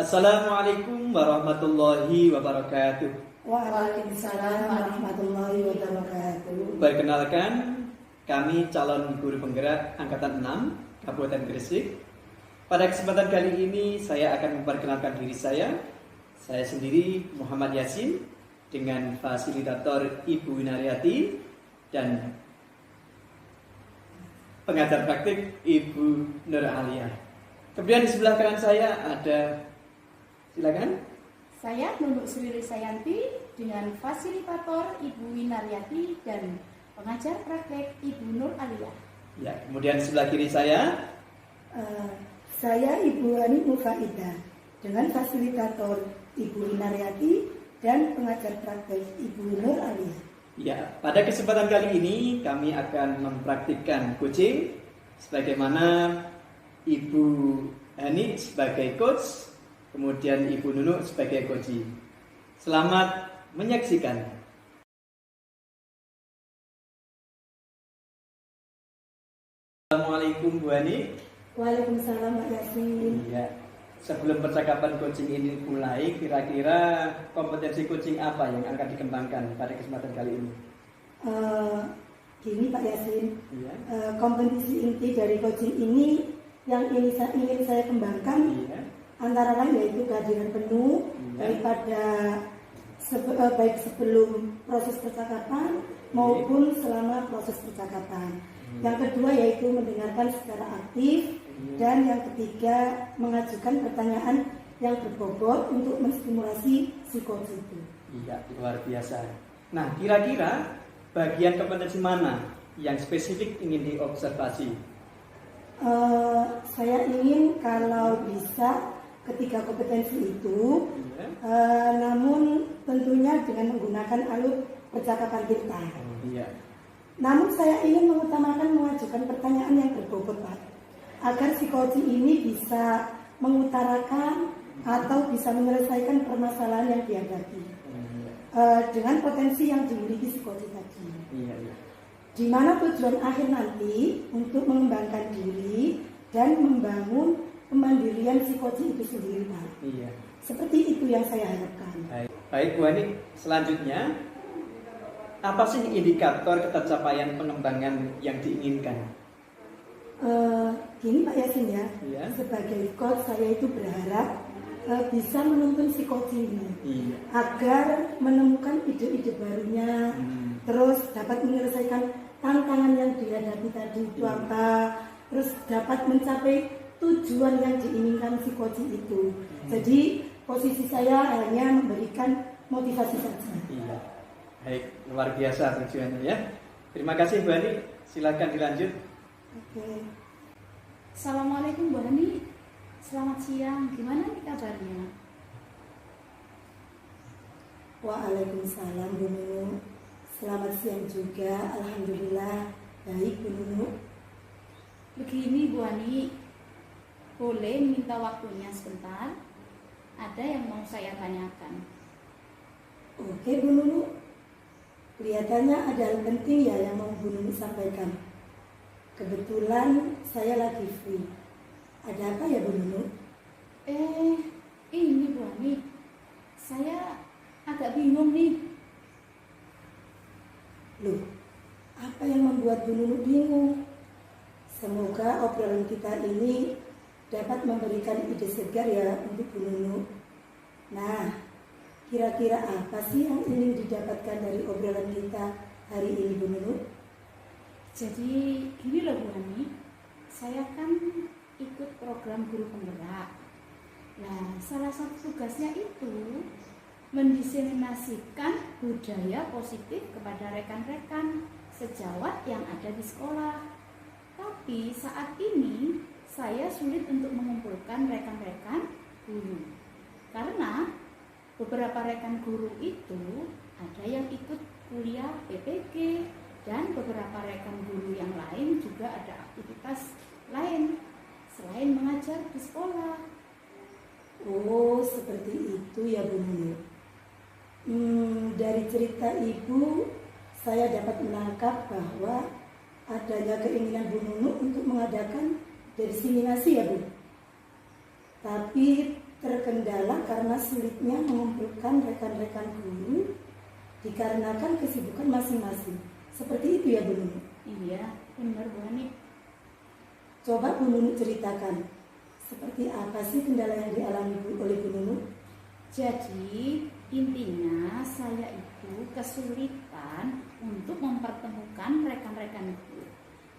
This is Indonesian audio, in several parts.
Assalamualaikum warahmatullahi wabarakatuh. Waalaikumsalam warahmatullahi wabarakatuh. Perkenalkan, kami calon guru penggerak Angkatan 6 Kabupaten Gresik. Pada kesempatan kali ini saya akan memperkenalkan diri saya. Saya sendiri Muhammad Yasin dengan fasilitator Ibu Winaryati dan pengajar praktik Ibu Nur Alia. Kemudian di sebelah kanan saya ada, silakan. Saya Nunuk Sri Risayanti dengan fasilitator Ibu Winaryati dan pengajar praktek Ibu Nur Alia. Ya, kemudian di sebelah kiri saya Saya Ibu Hani Mufaidah dengan fasilitator Ibu Winaryati dan pengajar praktek Ibu Nur Alia. Ya, pada kesempatan kali ini kami akan mempraktikkan coaching sebagaimana Ibu Hani sebagai coach, kemudian Ibu Nunuk sebagai coaching. Selamat menyaksikan. Assalamualaikum Bu Hani. Waalaikumsalam Pak Yasin. Iya. Sebelum percakapan coaching ini mulai, kira-kira kompetensi coaching apa yang akan dikembangkan pada kesempatan kali ini? Gini Pak Yasin, Iya. kompetensi inti dari coaching ini yang ingin saya kembangkan Iya. antara lain yaitu kehadiran penuh daripada baik sebelum proses percakapan maupun selama proses percakapan. Yang kedua yaitu mendengarkan secara aktif, dan yang ketiga mengajukan pertanyaan yang berbobot untuk menstimulasi si coach itu. Iya, luar biasa. Nah, kira-kira bagian kompetensi mana yang spesifik ingin diobservasi? Saya ingin kalau bisa ketiga kompetensi itu, namun tentunya dengan menggunakan alur percakapan kita. Iya. Namun saya ingin mengutamakan mengajukan pertanyaan yang berbobot Pak, agar si coach ini bisa mengutarakan atau bisa menyelesaikan permasalahan yang dihadapi dengan potensi yang dimiliki si coach tadi. Iya, iya. Di mana tujuan akhir nanti untuk mengembangkan diri dan membangun kemandirian si coach itu sendiri Pak. Iya. Seperti itu yang saya harapkan. Baik Bu Hani, selanjutnya apa sih indikator ketercapaian pengembangan yang diinginkan? Gini Pak Yasin ya, Iya. sebagai coach saya itu berharap bisa menuntun si coach ini Iya. agar menemukan ide-ide barunya, terus dapat menyelesaikan tantangan yang dihadapi tadi itu apa, terus dapat mencapai tujuan yang diinginkan si coach itu. Jadi posisi saya hanya memberikan motivasi saja. Iya. Baik, luar biasa tujuannya ya. Terima kasih Bu Hani, silakan dilanjut. Oke. Assalamualaikum Bu Hani. Selamat siang, gimana nih kabarnya? Waalaikumsalam Bu Nunu. Selamat siang juga, alhamdulillah baik Bu Nunu. Begini Bu Hani, boleh minta waktunya sebentar? Ada yang mau saya tanyakan. Oke Bu Nunu, kelihatannya ada hal penting ya yang mau Bu Nunu sampaikan. Kebetulan saya lagi free. Ada apa ya Bu Nunu? Ini Bu Hani, saya agak bingung nih. Loh, apa yang membuat Bu Nunu bingung? Semoga obrolan kita ini dapat memberikan ide segar ya untuk Bu Nunu. Nah, kira-kira apa sih yang ingin didapatkan dari obrolan kita hari ini Bu Nunu? Jadi gini loh Bu Hani, saya kan ikut program guru penggerak. Nah, salah satu tugasnya itu mendiseminasikan budaya positif kepada rekan-rekan sejawat yang ada di sekolah. Tapi saat ini saya sulit untuk mengumpulkan rekan-rekan guru. Karena beberapa rekan guru itu ada yang ikut kuliah PPG dan beberapa rekan guru yang lain juga ada aktivitas lain selain mengajar di sekolah. Oh, seperti itu ya Bu Nunu. Dari cerita Ibu, saya dapat menangkap bahwa adanya keinginan Bu Nunu untuk mengadakan diseminasi ya Bu. Tapi terkendala karena sulitnya mengumpulkan rekan-rekan guru dikarenakan kesibukan masing-masing. Seperti itu ya Bu Nunu? Iya, benar Bu Hani. Coba Bu Nunu ceritakan, seperti apa sih kendala yang dialami oleh Bu Nunu? Jadi intinya saya itu kesulitan untuk mempertemukan rekan-rekan guru.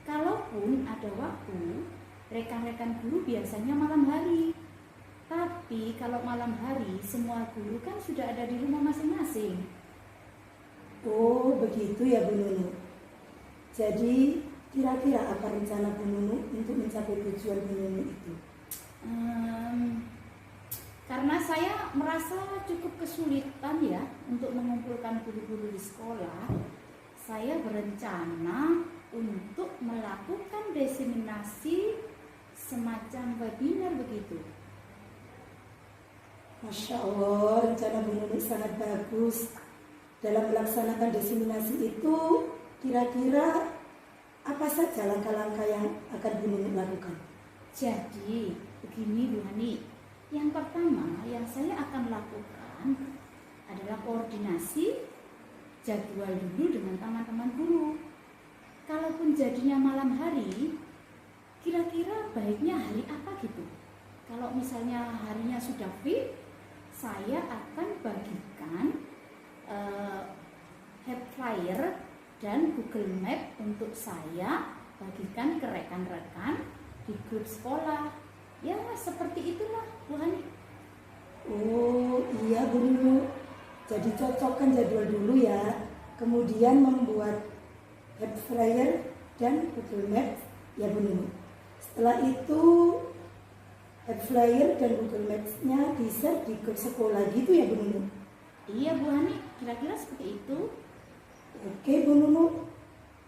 Kalaupun ada waktu, rekan-rekan guru biasanya malam hari. Tapi kalau malam hari semua guru kan sudah ada di rumah masing-masing. Oh begitu ya Bu Nunu. Jadi kira-kira apa rencana Bu Nunu untuk mencapai tujuan Bu Nunu itu? Karena saya merasa cukup kesulitan ya untuk mengumpulkan guru-guru di sekolah, saya berencana untuk melakukan diseminasi semacam webinar begitu. Masya Allah, rencana Bu Nunu sangat bagus. Dalam melaksanakan diseminasi itu, kira-kira apa saja langkah-langkah yang akan Bu Nunu lakukan? Jadi begini Bu Hani, yang pertama yang saya akan lakukan adalah koordinasi jadwal dulu dengan teman-teman guru. Kalaupun jadinya malam hari, kira-kira baiknya hari apa gitu. Kalau misalnya harinya sudah free, saya akan bagikan head flyer dan Google Map untuk saya bagikan ke rekan-rekan di grup sekolah. Ya seperti itulah Bu Hani. Oh iya Bu Nunu, jadi cocokkan jadwal dulu ya. Kemudian membuat head flyer dan Google Map ya Bu Nunu. Setelah itu head flyer dan Google Maps-nya di-share di grup sekolah gitu ya Bu Nunu? Iya Bu Hani, kira-kira seperti itu. Oke Bu Nunu,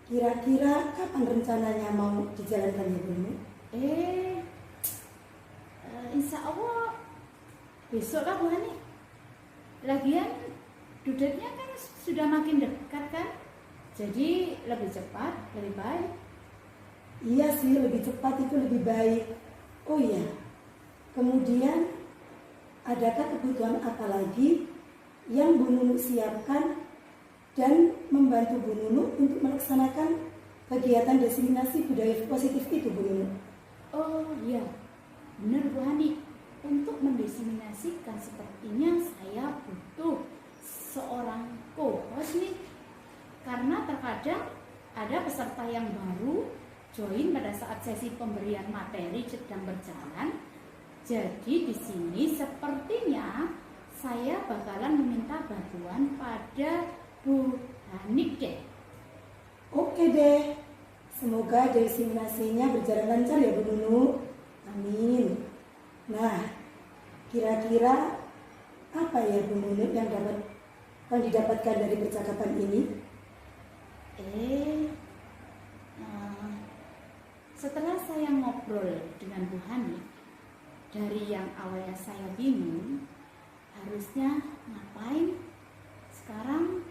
kira-kira kapan rencananya mau dijalankan ya Bu Nunu? Insya Allah besok lah Bu Hani. Lagian dudetnya kan sudah makin dekat kan, jadi lebih cepat, lebih baik. Iya sih, lebih cepat itu lebih baik. Oh iya, kemudian adakah kebutuhan apa lagi yang Bu Nunu siapkan dan membantu Bu Nunu untuk melaksanakan kegiatan diseminasi budaya positif itu Bu Nunu? Oh iya, benar Bu Hani. Untuk mendiseminasikan sepertinya saya butuh seorang co-host nih. Karena terkadang ada peserta yang baru join pada saat sesi pemberian materi sedang berjalan. Jadi di sini sepertinya saya bakalan meminta bantuan pada Bu Hani deh. Oke deh, semoga diseminasinya berjalan lancar ya Bu Nunu. Amin. Nah, kira-kira apa ya Bu Nunu yang didapatkan dari percakapan ini? Setelah saya ngobrol dengan Bu Hani, dari yang awalnya saya bingung harusnya ngapain, sekarang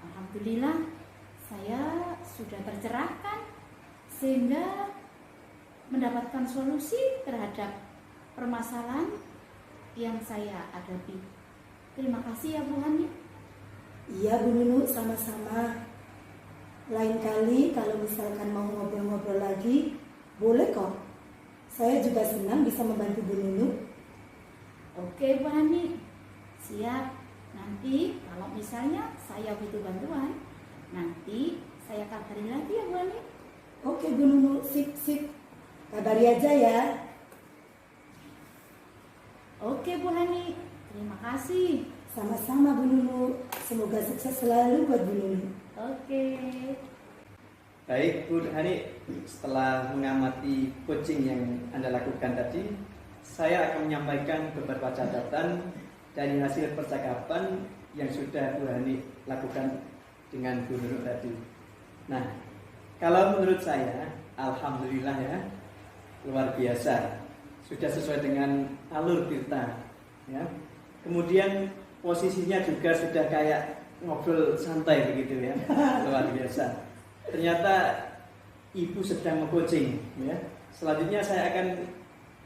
alhamdulillah saya sudah tercerahkan sehingga mendapatkan solusi terhadap permasalahan yang saya hadapi. Terima kasih ya Bu Hani. Iya Bu Nunu, sama-sama. Lain kali kalau misalkan mau ngobrol-ngobrol lagi, boleh kok. Saya juga senang bisa membantu Bu Nunu. Oke Bu Hani, siap. Nanti kalau misalnya saya butuh bantuan, nanti saya kabari lagi ya Bu Hani. Oke Bu Nunu, sip. Kabari aja ya. Oke Bu Hani, terima kasih. Sama-sama Bu Nunu. Semoga sukses selalu buat Bu Nunu. Oke. Baik Bu Hani, setelah mengamati coaching yang Anda lakukan tadi, saya akan menyampaikan beberapa catatan dari hasil percakapan yang sudah Bu Hani lakukan dengan Bu Nunu tadi. Nah, kalau menurut saya, alhamdulillah ya, luar biasa, sudah sesuai dengan alur kita, ya. Kemudian posisinya juga sudah kayak ngobrol santai begitu ya, luar biasa. Ternyata ibu sedang meng-coaching, ya. Selanjutnya saya akan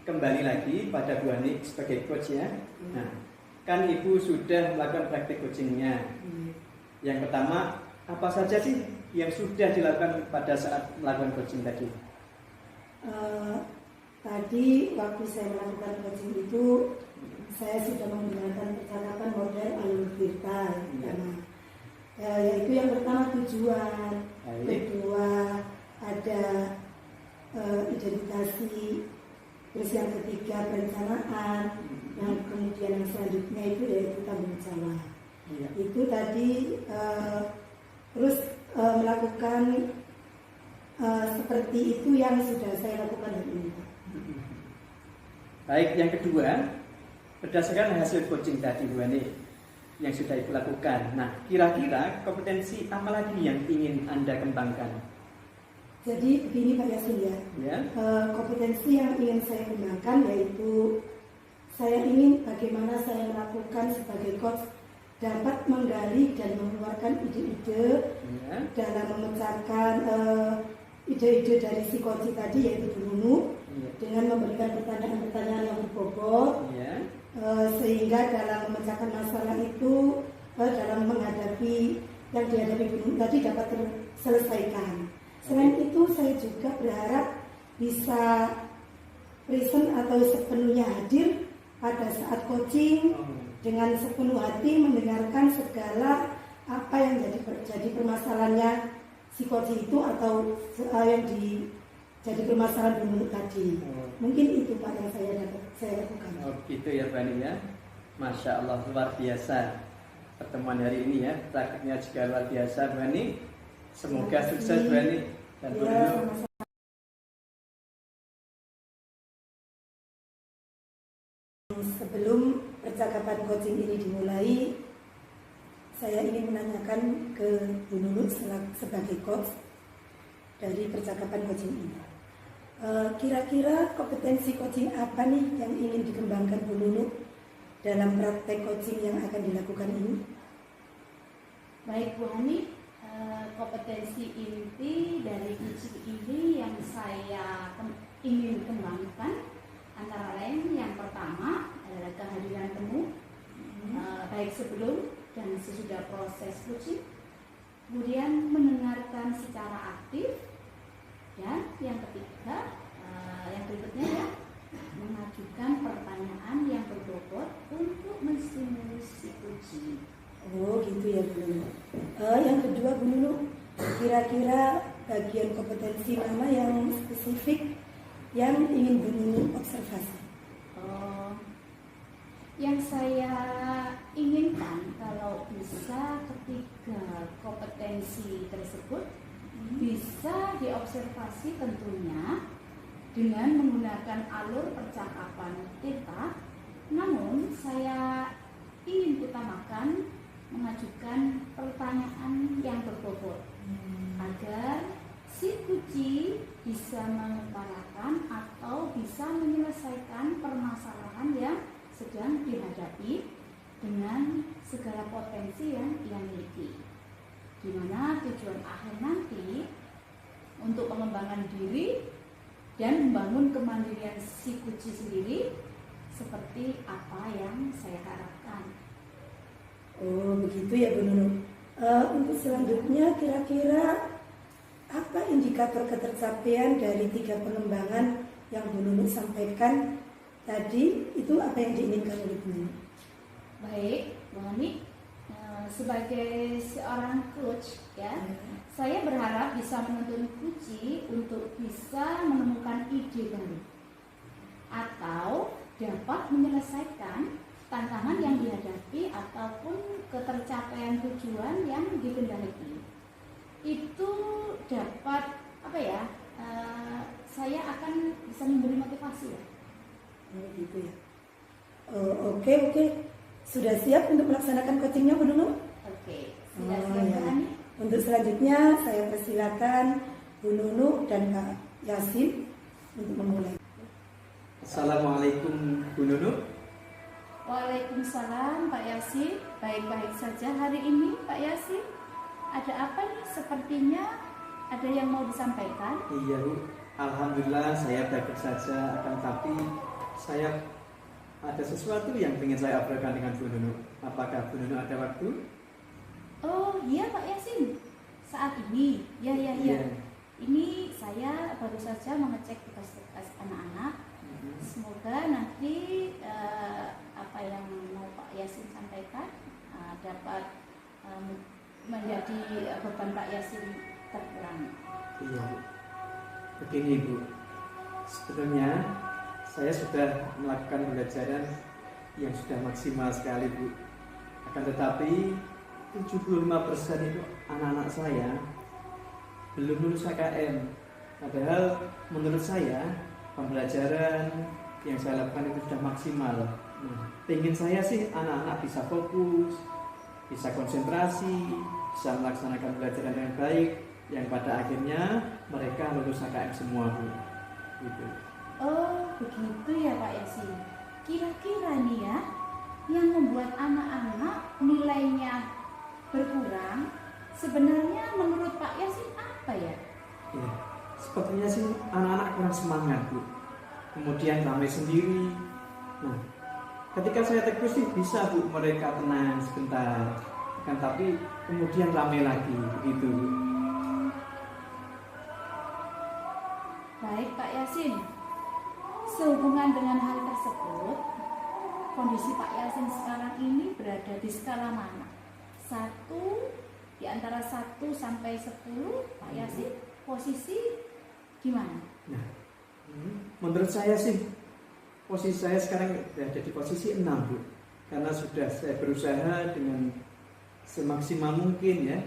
kembali lagi pada Bu Hani sebagai coach ya. Nah, kan Ibu sudah melakukan praktik coachingnya. Yang pertama, apa saja sih yang sudah dilakukan pada saat melakukan coaching tadi? Tadi waktu saya melakukan coaching itu, saya sudah menggunakan percakapan model alur Tirta ya. Yaitu yang pertama tujuan, kedua ada identifikasi, terus yang ketiga perencanaan, yang kemudian yang selanjutnya itu yaitu tanggung jawab. Itu tadi terus melakukan seperti itu yang sudah saya lakukan hari ini. Baik, yang kedua, berdasarkan hasil coaching tadi Bu Hani yang sudah Ibu lakukan. Nah, kira-kira kompetensi apa lagi yang ingin Anda kembangkan? Jadi begini Pak Yasin ya. Kompetensi yang ingin saya kembangkan yaitu saya ingin bagaimana saya melakukan sebagai coach dapat menggali dan mengeluarkan ide-ide dalam memecahkan ide-ide dari si coach tadi yaitu Bu Nunu dengan memberikan pertanyaan-pertanyaan yang berbobot sehingga dalam memecahkan masalah itu dalam menghadapi yang dihadapi Bu Nunu tadi dapat terselesaikan. Selain itu saya juga berharap bisa present atau sepenuhnya hadir pada saat coaching dengan sepenuh hati mendengarkan segala apa yang jadi permasalahannya si coach itu atau yang jadi permasalahan dulu tadi. Mungkin itu Pak yang saya lakukan. Oh gitu ya Bu Hani ya. Masya Allah, luar biasa pertemuan hari ini ya. Praktiknya juga luar biasa Bu Hani. Semoga sukses Bu Hani dan Bu Nunu. Sebelum percakapan coaching ini dimulai, saya ingin menanyakan ke Bu Nunu sebagai coach dari percakapan coaching ini. Kira-kira kompetensi coaching apa nih yang ingin dikembangkan Bu Nunu dalam praktek coaching yang akan dilakukan ini? Baik Bu Hani, kompetensi inti dari coaching ini yang saya ingin kembangkan antara lain yang pertama adalah kehadiran penuh baik sebelum dan sesudah proses coaching, kemudian mendengarkan secara aktif, dan yang ketiga yang berikutnya ya mengajukan pertanyaan yang berbobot untuk menstimulus coaching. Oh gitu ya Bu Nunu. Yang kedua Bu Nunu, kira-kira bagian kompetensi mana yang spesifik yang ingin Bu Nunu observasi? Yang saya inginkan kalau bisa ketiga kompetensi tersebut bisa diobservasi tentunya dengan menggunakan alur percakapan Tirta, namun saya ingin utamakan mengajukan pertanyaan yang berbobot agar si kunci bisa mengutarakan atau bisa menyelesaikan permasalahan yang sedang dihadapi dengan segala potensi yang ia miliki, di mana tujuan akhir nanti untuk pengembangan diri dan membangun kemandirian si kunci sendiri seperti apa yang saya harapkan. Oh begitu ya Bu Nunu. Untuk selanjutnya kira-kira apa indikator ketercapaian dari 3 pengembangan yang Bu Nunu sampaikan tadi, itu apa yang diinginkan oleh Bu Nunu? Baik, Bu Hani, sebagai seorang coach ya, saya berharap bisa menuntun kunci untuk bisa menemukan ide baru atau dapat menyelesaikan tantangan yang dihadapi ataupun ketercapaian tujuan yang dikendaki. Itu dapat saya akan bisa memberi motivasi ya. Gitu ya. Oke. Sudah siap untuk melaksanakan coachingnya Bu Nunu? Oke, sudah siap Bu Hani. Untuk selanjutnya saya persilakan Bu Nunu dan Kak Yasin untuk memulai. Assalamualaikum Bu Nunu. Waalaikumsalam Pak Yasin. Baik-baik saja hari ini Pak Yasin. Ada apa nih? Sepertinya ada yang mau disampaikan. Iya Bu, alhamdulillah saya baik saja. Akan tapi saya ada sesuatu yang ingin saya obrolkan dengan Bu Nunu. Apakah Bu Nunu ada waktu? Oh iya Pak Yasin, saat ini, ya. Iya. Ini saya baru saja mengecek tugas-tugas anak-anak. Semoga nanti apa yang mau Pak Yasin sampaikan dapat menjadi beban Pak Yasin terkurangi. Iya. Begini Bu, sebetulnya saya sudah melakukan pembelajaran yang sudah maksimal sekali Bu. Akan tetapi 75% itu anak-anak saya belum lulus KKM. Padahal menurut saya pembelajaran yang saya lakukan itu sudah maksimal. Ingin saya sih anak-anak bisa fokus, bisa konsentrasi, bisa melaksanakan pelajaran dengan baik, yang pada akhirnya mereka lulus KKM semua Bu. Gitu. Oh begitu ya Pak Yasin. Kira-kira nih ya, yang membuat anak-anak nilainya berkurang sebenarnya menurut Pak Yasin apa ya? Ya, sepertinya sih anak-anak kurang semangat Bu. Kemudian ramai sendiri. Nah, ketika saya tegur sih bisa Bu mereka tenang sebentar. Kan tapi kemudian ramai lagi begitu Bu. Baik Pak Yasin, sehubungan dengan hal tersebut, kondisi Pak Yasin sekarang ini berada di skala mana? 1 di antara 1 sampai 10, Pak Yasin posisi gimana? Nah, menurut saya sih posisi saya sekarang berada di posisi 6 Bu. Karena sudah saya berusaha dengan semaksimal mungkin ya.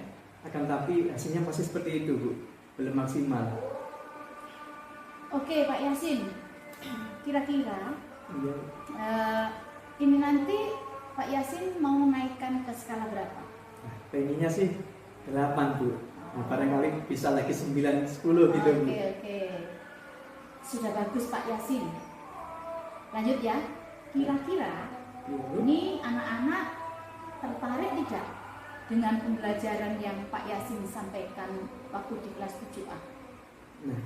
Akan tapi hasilnya masih seperti itu Bu, belum maksimal. Oke Pak Yasin, kira-kira Iya. ini nanti Pak Yasin mau naikkan ke skala berapa? Nah, pengennya sih 8 Bu. Nah, barangkali bisa lagi 9, 10 gitu Bu. Oke. Sudah bagus Pak Yasin. Lanjut ya. Kira-kira ini anak-anak tertarik tidak dengan pembelajaran yang Pak Yasin sampaikan waktu di kelas 7A? Nah,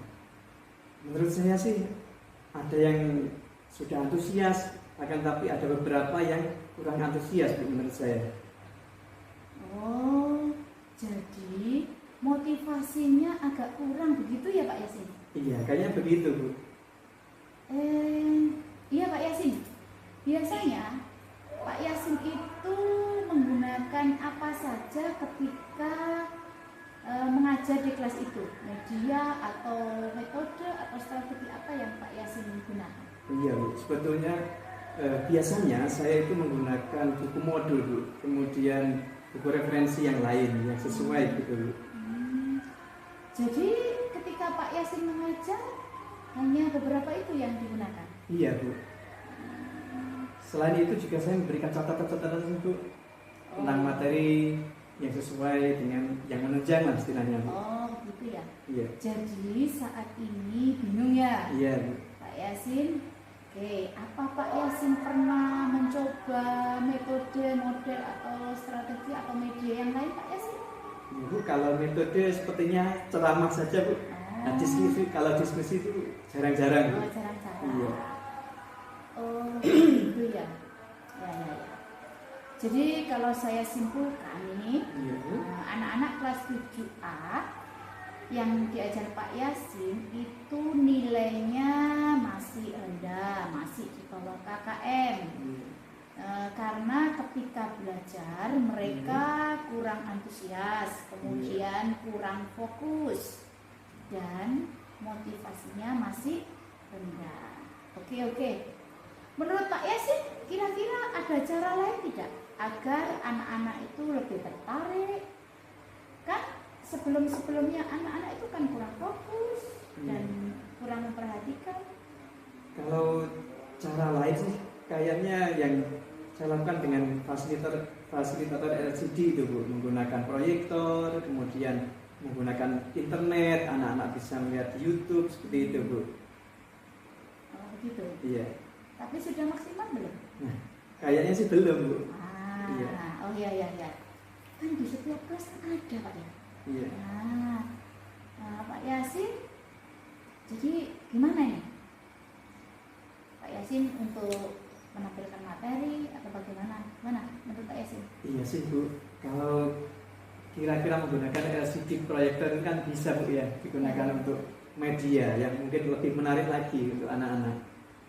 menurut saya sih ada yang sudah antusias, akan tapi ada beberapa yang kurang antusias Bu, menurut saya. Oh, jadi motivasinya agak kurang begitu ya Pak Yasin? Iya, kayaknya begitu Bu. Iya Pak Yasin. Biasanya Pak Yasin itu menggunakan apa saja ketika mengajar di kelas itu? Media atau metode atau strategi apa yang Pak Yasin gunakan? Iya Bu, sebetulnya biasanya saya itu menggunakan buku modul Bu, kemudian buku referensi yang lain yang sesuai gitu Bu. Jadi ketika Pak Yasin mengajar hanya beberapa itu yang digunakan? Iya Bu. Selain itu juga saya memberikan catatan-catatan Bu tentang materi yang sesuai dengan yang menunjang lah istilahnya Bu. Oh gitu ya. Iya. Jadi saat ini bingung ya Iya Bu. Pak Yasin? Oke, apa Pak Yasin pernah mencoba metode, model atau strategi atau media yang lain Pak Yasin? Ya, Bu, kalau metode sepertinya ceramah saja Bu. Nah, kalau diskusi itu jarang-jarang Bu. Oh, jarang-jarang. Iya. Oh, gitu ya. Ya. Jadi kalau saya simpulkan ini, Iya Bu. anak-anak kelas 7A yang diajar Pak Yasin itu nilainya masih rendah, masih di bawah KKM. Karena ketika belajar mereka kurang antusias, kemudian kurang fokus dan motivasinya masih rendah. Oke. Menurut Pak Yasin, kira-kira ada cara lain tidak agar anak-anak itu lebih tertarik? Kan sebelum-sebelumnya anak-anak itu kan kurang fokus dan kurang memperhatikan. Kalau cara lain sih kayaknya yang saya lakukan dengan fasilitator LCD itu Bu, menggunakan proyektor, kemudian menggunakan internet, anak-anak bisa melihat di YouTube seperti itu Bu. Oh begitu. Iya. Tapi sudah maksimal belum? Nah, kayaknya sih belum Bu. Iya. Oh iya. Kan di setiap kelas kan ada Pak ya. Iya. Pak Yasin, jadi gimana ya? Pak Yasin Iya sih Bu, kalau kira-kira menggunakan LCD proyektor itu kan bisa Bu ya, digunakan untuk media yang mungkin lebih menarik lagi untuk anak-anak,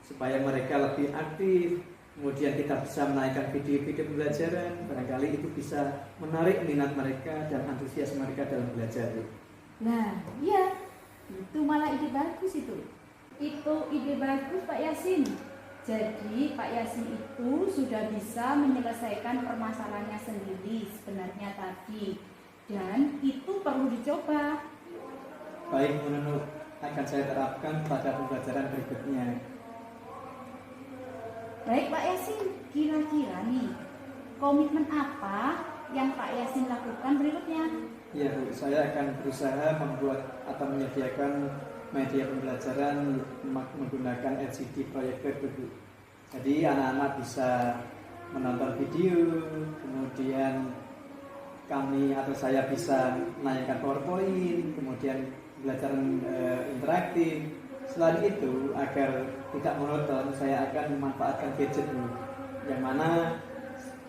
supaya mereka lebih aktif. Kemudian kita bisa menaikkan video-video pembelajaran, barangkali itu bisa menarik minat mereka dan antusias mereka dalam belajar. Nah, iya, itu malah ide bagus itu. Itu ide bagus Pak Yasin. Jadi Pak Yasin itu sudah bisa menyelesaikan permasalahannya sendiri sebenarnya tadi. Dan itu perlu dicoba. Baik Bu Nunu, akan saya terapkan pada pembelajaran berikutnya. Baik Pak Yasin, kira-kira nih komitmen apa yang Pak Yasin lakukan berikutnya? Ya Bu, saya akan berusaha membuat atau menyediakan media pembelajaran menggunakan LCD proyektor Bu. Jadi anak-anak bisa menonton video, kemudian kami atau saya bisa menanyakan PowerPoint, kemudian pembelajaran interaktif. Selain itu, agar tidak monoton, saya akan memanfaatkan gadget Bu, yang mana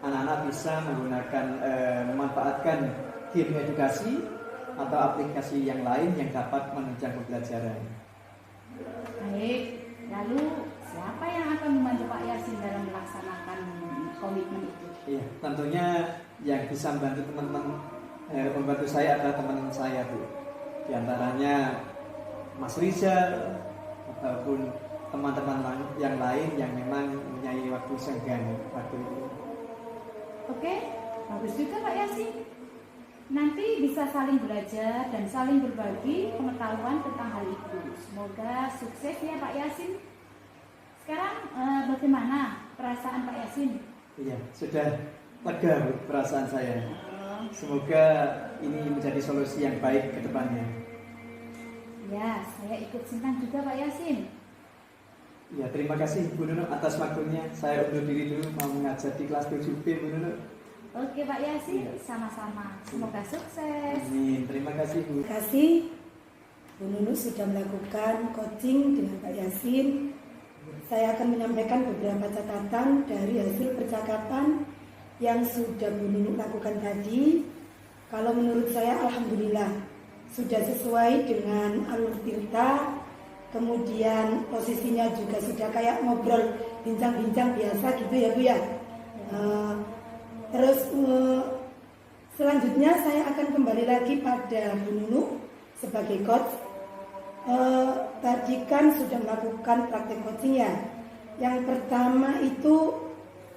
anak-anak bisa menggunakan memanfaatkan game edukasi atau aplikasi yang lain yang dapat menunjang pembelajaran. Baik, lalu siapa yang akan membantu Pak Yasin dalam melaksanakan komitmen itu? Iya, tentunya yang bisa membantu teman-teman membantu saya adalah teman-teman saya Bu. Di antaranya Mas Rizal ataupun teman-teman yang lain yang memang mempunyai waktu senggang waktu itu. Oke, bagus juga Pak Yasin. Nanti bisa saling belajar dan saling berbagi pengetahuan tentang hal itu. Semoga sukses ya Pak Yasin. Sekarang bagaimana perasaan Pak Yasin? Iya, sudah lega Bu, perasaan saya. Semoga ini menjadi solusi yang baik ke depannya. Ya, saya ikut senang juga Pak Yasin. Ya, terima kasih Bu Nunu atas waktunya. Saya undur diri dulu, mau mengajar di kelas 7B Bu Nunu. Oke Pak Yasin, sama-sama. Semoga sukses. Amin. Terima kasih Bu. Terima kasih Bu Nunu sudah melakukan coaching dengan Pak Yasin. Saya akan menyampaikan beberapa catatan dari hasil percakapan yang sudah Bu Nunu lakukan tadi. Kalau menurut saya alhamdulillah sudah sesuai dengan alur cerita. Kemudian posisinya juga sudah kayak ngobrol bincang-bincang biasa gitu ya Bu ya. Terus selanjutnya saya akan kembali lagi pada Bu Nunu sebagai coach. Tadi kan sudah melakukan praktek coaching ya. Yang pertama itu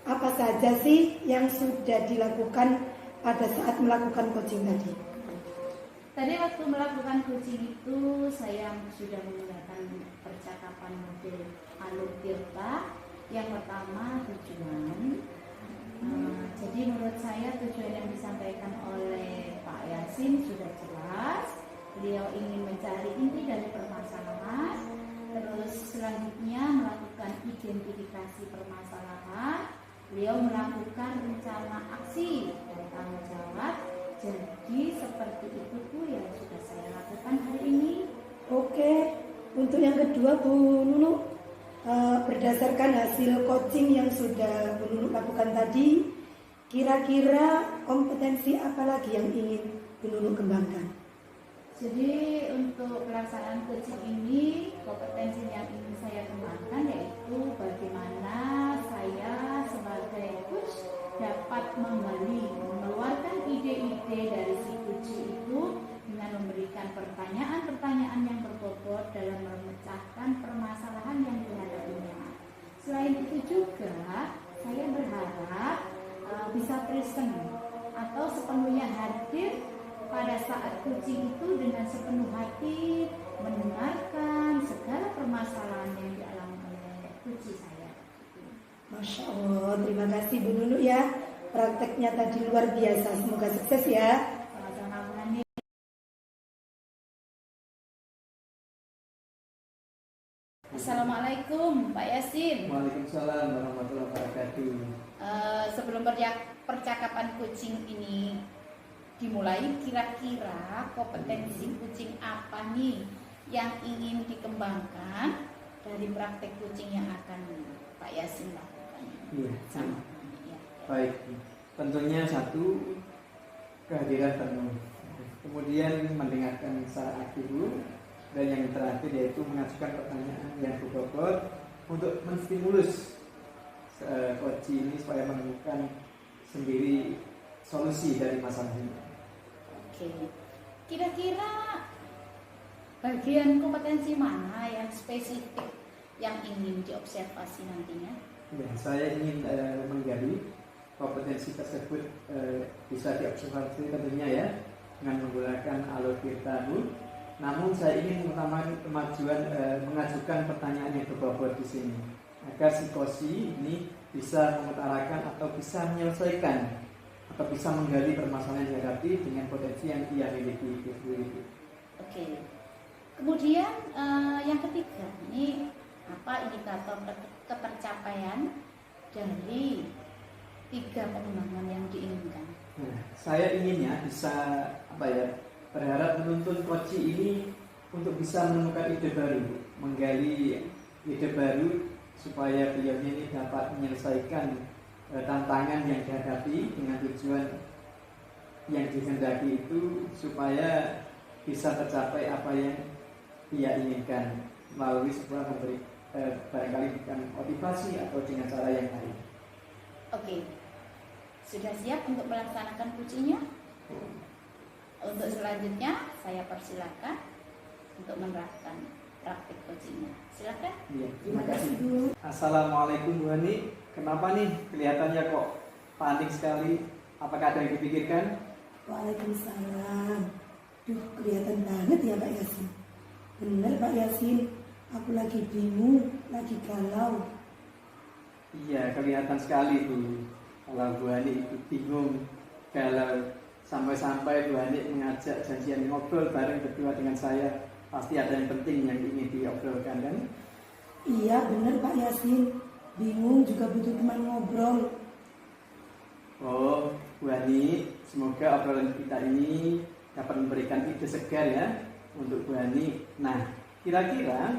apa saja sih yang sudah dilakukan pada saat melakukan coaching tadi? Tadi waktu melakukan coaching itu saya sudah menggunakan percakapan model alur tirta. Yang pertama tujuan. Jadi menurut saya tujuan yang disampaikan oleh Pak Yasin sudah jelas. Beliau ingin mencari inti dari permasalahan. Terus selanjutnya melakukan identifikasi permasalahan. Beliau melakukan rencana aksi dan tanggung jawab. Jadi seperti itu Bu yang sudah saya lakukan hari ini. Oke, untuk yang kedua Bu Nunu, berdasarkan hasil coaching yang sudah Bu Nunu lakukan tadi, kira-kira kompetensi apa lagi yang ingin Bu Nunu kembangkan? Jadi untuk pelaksanaan coaching ini kompetensi yang ingin saya kembangkan yaitu bagaimana saya sebagai coach dapat menggali, mengeluarkan ide-ide dari si coach itu dengan memberikan pertanyaan-pertanyaan yang berbobot dalam memecahkan permasalahan yang dihadapinya. Selain itu juga saya berharap bisa present atau sepenuhnya hadir pada saat coaching itu dengan sepenuh hati mendengarkan segala permasalahan yang dialami oleh coach saya. Masya Allah, terima kasih Bu Nunu ya. Prakteknya tadi luar biasa, semoga sukses ya. Sama-sama Bu Nani. Assalamualaikum Pak Yasin. Waalaikumsalam warahmatullahi wabarakatuh. Sebelum percakapan coaching ini dimulai, kira-kira kompetensi coaching apa nih yang ingin dikembangkan dari praktek coaching yang akan Pak Yasin lakukan? Iya. Sama. Ya. Baik. Tentunya satu, kehadiran penuh. Kemudian mendengarkan secara aktif dulu. Dan yang terakhir yaitu mengajukan pertanyaan yang berbobot untuk menstimulus coach ini supaya menemukan sendiri solusi dari masalah ini. Oke, kira-kira bagian kompetensi mana yang spesifik yang ingin diobservasi nantinya? Ya, saya ingin menggali kompetensi tersebut bisa diobservasi tentunya ya dengan menggunakan alur virtual. Namun saya ingin mengutamakan mengajukan pertanyaan yang berbobot di sini agar si kosi ini bisa mengutarakan atau bisa menyelesaikan atau bisa menggali permasalahan yang dihadapi dengan potensi yang ia miliki. Oke. Kemudian yang ketiga, ini apa indikator ketercapaian dari 3 pengembangan yang diinginkan? Nah, saya inginnya bisa berharap menuntun coach ini untuk bisa menemukan ide baru, menggali ide baru supaya beliau ini dapat menyelesaikan tantangan yang dihadapi dengan tujuan yang dikehendaki itu supaya bisa tercapai apa yang ia inginkan melalui sebuah barangkali bukan motivasi atau dengan cara yang lain. Oke, sudah siap untuk melaksanakan kuncinya? Untuk selanjutnya saya persilakan untuk menerapkan praktik coachingnya. Silakan. Iya, terima kasih. Assalamualaikum Bu Hani. Kenapa nih kelihatannya kok panik sekali? Apakah ada yang dipikirkan? Waalaikumsalam. Duh, kelihatan banget ya Pak Yasin. Bener Pak Yasin, aku lagi bingung, lagi galau. Iya, kelihatan sekali Bu. Kalau Bu Hani itu bingung, galau, sampai-sampai Bu Hani mengajak janjian ngobrol bareng berdua dengan saya. Pasti ada yang penting yang ingin diobrolkan kan? Iya bener Pak Yasin, bingung juga butuh teman ngobrol. Oh, Bu Hani, semoga obrolan kita ini dapat memberikan ide segar ya untuk Bu Hani. Nah, kira-kira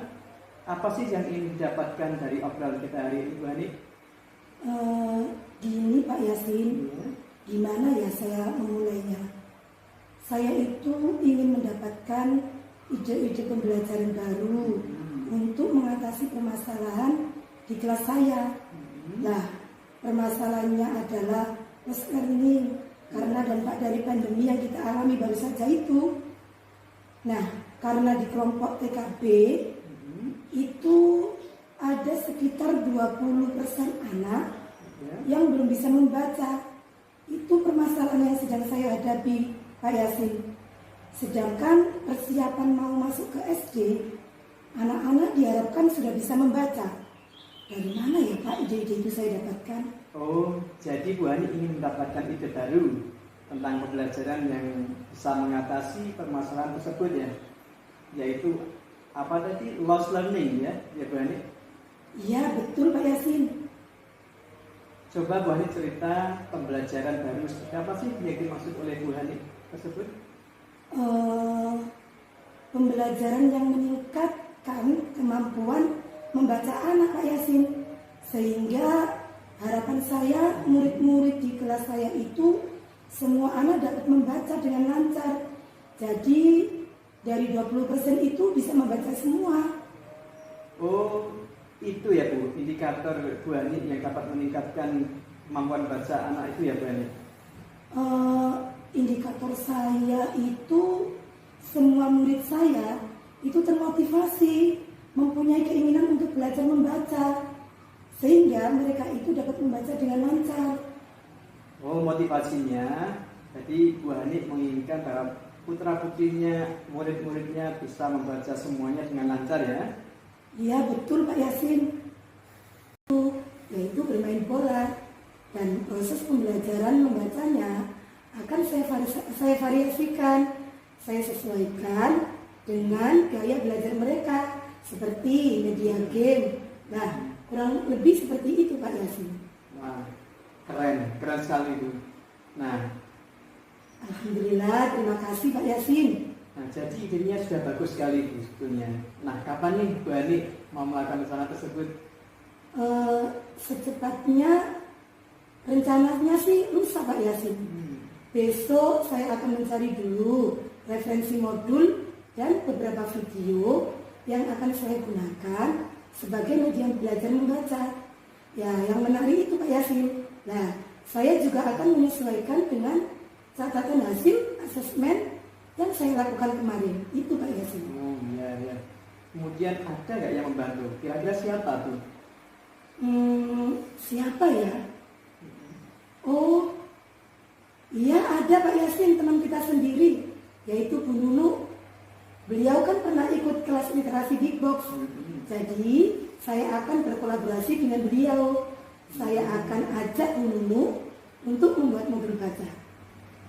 apa sih yang ingin didapatkan dari obrolan kita hari ini Bu Hani? Gini Pak Yasin, gimana ya saya memulainya? Saya itu ingin mendapatkan ide-ide pembelajaran baru untuk mengatasi permasalahan di kelas saya. Nah, permasalahannya adalah learning karena dampak dari pandemi yang kita alami baru saja itu. Nah, karena di kelompok TKB itu ada sekitar 20% anak yang belum bisa membaca. Itu permasalahan yang sedang saya hadapi, Pak Yasin. Sedangkan persiapan mau masuk ke SD, anak-anak diharapkan sudah bisa membaca. Dari mana ya Pak ide-ide itu saya dapatkan? Oh, jadi Bu Hani ingin mendapatkan ide baru tentang pembelajaran yang bisa mengatasi permasalahan tersebut ya, yaitu apa tadi, lost learning ya Bu Hani? Iya betul Pak Yasin. Coba Bu Hani cerita pembelajaran baru seperti apa sih yang dimaksud oleh Bu Hani tersebut? Pembelajaran yang meningkatkan kemampuan membaca anak Pak Yasin, sehingga harapan saya murid-murid di kelas saya itu semua anak dapat membaca dengan lancar. Jadi dari 20% itu bisa membaca semua. Oh, itu ya Bu, indikator Bu Hani yang dapat meningkatkan kemampuan baca anak itu ya Bu Hani? Indikator saya itu semua murid saya itu termotivasi, mempunyai keinginan untuk belajar membaca, sehingga mereka itu dapat membaca dengan lancar. Oh, motivasinya, jadi Bu Hani menginginkan bahwa putra-putrinya, murid-muridnya bisa membaca semuanya dengan lancar ya? Iya betul Pak Yasin. Yaitu bermain bola, dan proses pembelajaran membacanya akan saya variasikan, saya sesuaikan dengan gaya belajar mereka, seperti media game. Nah, kurang lebih seperti itu Pak Yasin. Wah, keren sekali itu. Nah, Alhamdulillah, terima kasih Pak Yasin. nah jadi idenya sudah bagus sekali Bu sebetulnya. Nah, kapan nih Bu Hani mau melakukan rencana tersebut? Secepatnya Rencananya sih lusa Pak Yasin. Hmm. Besok saya akan mencari dulu referensi modul dan beberapa video yang akan saya gunakan sebagai media belajar membaca. Ya, yang menarik itu Pak Yasin. Nah, saya juga akan menyesuaikan dengan catatan hasil asesmen yang saya lakukan kemarin. Itu Pak Yasin. Oh iya iya. Kemudian ada nggak yang membantu? Kira-kira siapa tuh? Siapa ya? Oh, iya ada Pak Yasin, teman kita sendiri, yaitu Bu Nunu. Beliau kan pernah ikut kelas literasi Big Box. Jadi saya akan berkolaborasi dengan beliau. Saya akan ajak Bu Nunu untuk membuat modul baca.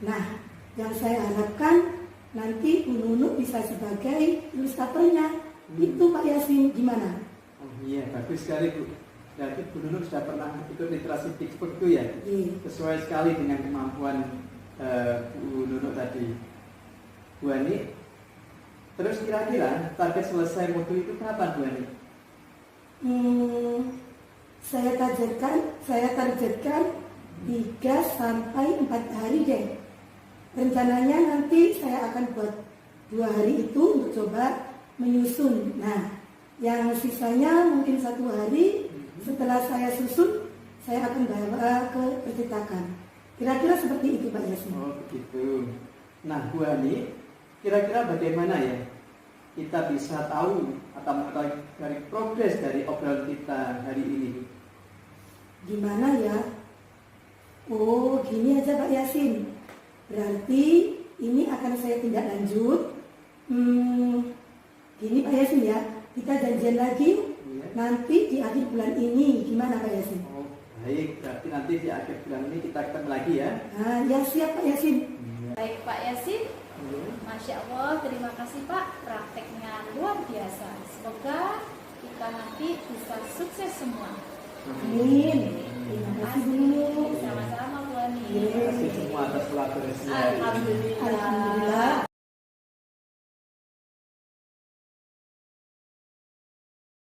Nah, yang saya harapkan nanti Bu Nunu bisa sebagai ilustratornya. Itu Pak Yasin, gimana? Oh iya, bagus sekali Bu. Berarti Bu Nunu sudah pernah ikut literasi Big Book itu ya? Iya. Sesuai sekali dengan kemampuan Bu Nunu tadi. Bu Ani, terus kira-kira target selesai modul itu kapan Bu Ani? Saya targetkan 3 sampai 4 hari deh. Rencananya nanti saya akan buat 2 hari itu untuk coba menyusun. Nah, yang sisanya mungkin 1 hari. Setelah saya susun, saya akan bawa ke percetakan. Kira-kira seperti itu Pak Yasin. Oh begitu. Nah Bu Ani, kira-kira bagaimana ya kita bisa tahu atau mengetahui dari progres dari obrolan kita hari ini? Gimana ya? Oh, gini aja Pak Yasin. Berarti ini akan saya tindak lanjut. Gini Pak Yasin ya, kita janjian lagi Iya. nanti di akhir bulan ini. Gimana Pak Yasin? Oh baik, berarti nanti di akhir bulan ini kita ketemu lagi ya. Nah, ya siap Pak Yasin. Baik Pak Yasin, Iya. Masya Allah, terima kasih Pak, prakteknya luar biasa. Semoga kita nanti bisa sukses semua. Amin. Terima kasih Bu. Sama-sama Bu Ani. Terima kasih semua atas kolaborasinya. Alhamdulillah. Alhamdulillah.